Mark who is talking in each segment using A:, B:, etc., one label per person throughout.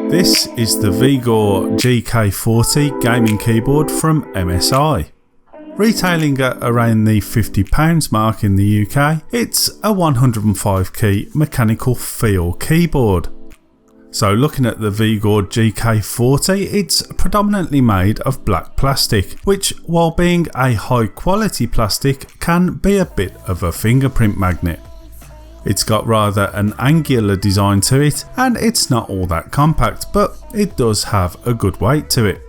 A: This is the Vigor GK40 gaming keyboard from MSI. Retailing at around the £50 mark in the UK, it's a 105 key mechanical feel keyboard. So looking at the Vigor GK40, it's predominantly made of black plastic, which while being a high quality plastic can be a bit of a fingerprint magnet. It's got rather an angular design to it, and it's not all that compact, but it does have a good weight to it.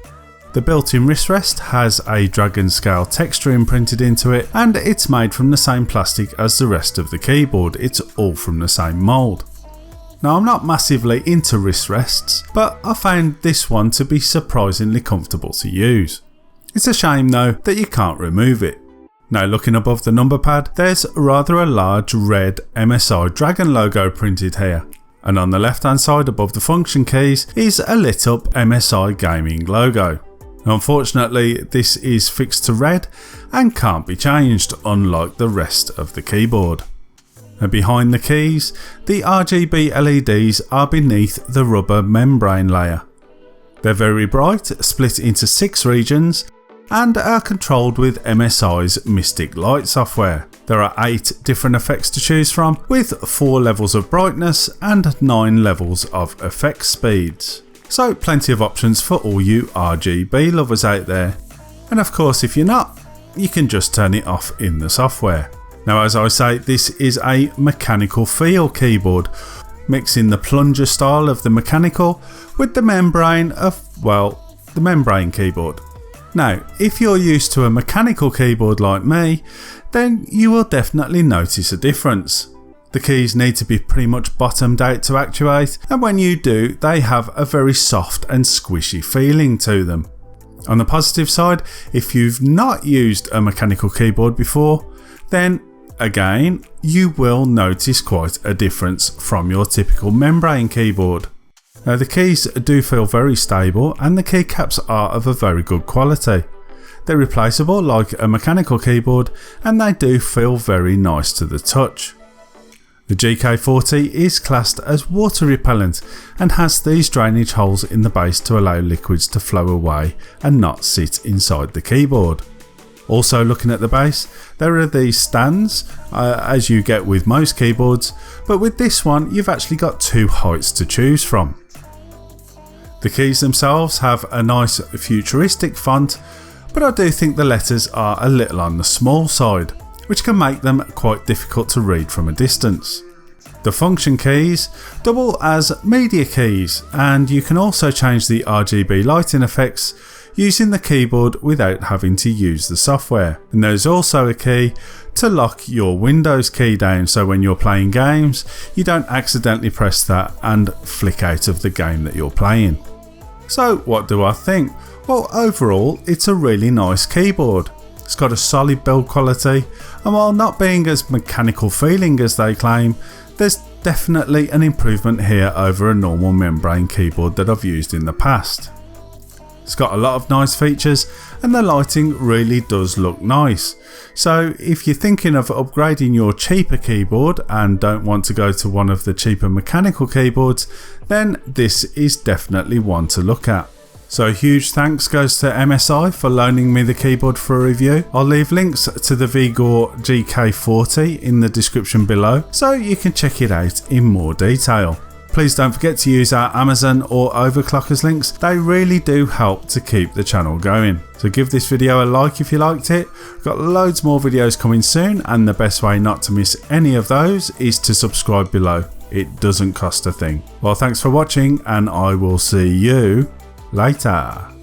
A: The built-in wrist rest has a dragon scale texture imprinted into it, and it's made from the same plastic as the rest of the keyboard. It's all from the same mould. Now I'm not massively into wrist rests, but I found this one to be surprisingly comfortable to use. It's a shame though that you can't remove it. Now looking above the number pad, there's rather a large red MSI Dragon logo printed here, and on the left hand side above the function keys is a lit up MSI gaming logo. Unfortunately this is fixed to red and can't be changed, unlike the rest of the keyboard. Now behind the keys, the RGB LEDs are beneath the rubber membrane layer. They're very bright, split into 6 regions, and are controlled with MSI's Mystic light software. There are 8 different effects to choose from, with 4 levels of brightness and 9 levels of effect speeds. So plenty of options for all you RGB lovers out there. And of course if you're not, you can just turn it off in the software. Now as I say, this is a mechanical feel keyboard, mixing the plunger style of the mechanical with the membrane of, well, the membrane keyboard. Now, if you're used to a mechanical keyboard like me, then you will definitely notice a difference. The keys need to be pretty much bottomed out to actuate, and when you do, they have a very soft and squishy feeling to them. On the positive side, if you've not used a mechanical keyboard before, then again, you will notice quite a difference from your typical membrane keyboard. Now the keys do feel very stable, and the keycaps are of a very good quality. They're replaceable like a mechanical keyboard, and they do feel very nice to the touch. The GK40 is classed as water repellent and has these drainage holes in the base to allow liquids to flow away and not sit inside the keyboard. Also looking at the base, there are these stands as you get with most keyboards, but with this one you've actually got 2 heights to choose from. The keys themselves have a nice futuristic font, but I do think the letters are a little on the small side, which can make them quite difficult to read from a distance. The function keys double as media keys, and you can also change the RGB lighting effects using the keyboard without having to use the software. And there's also a key to lock your Windows key down, so when you're playing games you don't accidentally press that and flick out of the game that you're playing. So what do I think? Well, overall it's a really nice keyboard. It's got a solid build quality, and while not being as mechanical feeling as they claim, there's definitely an improvement here over a normal membrane keyboard that I've used in the past. It's got a lot of nice features, and the lighting really does look nice. So if you're thinking of upgrading your cheaper keyboard and don't want to go to one of the cheaper mechanical keyboards, then this is definitely one to look at. So a huge thanks goes to MSI for loaning me the keyboard for a review. I'll leave links to the Vigor GK40 in the description below, so you can check it out in more detail. Please don't forget to use our Amazon or Overclockers links, they really do help to keep the channel going. So give this video a like if you liked it. We've got loads more videos coming soon, and the best way not to miss any of those is to subscribe below. It doesn't cost a thing. Well, thanks for watching, and I will see you later.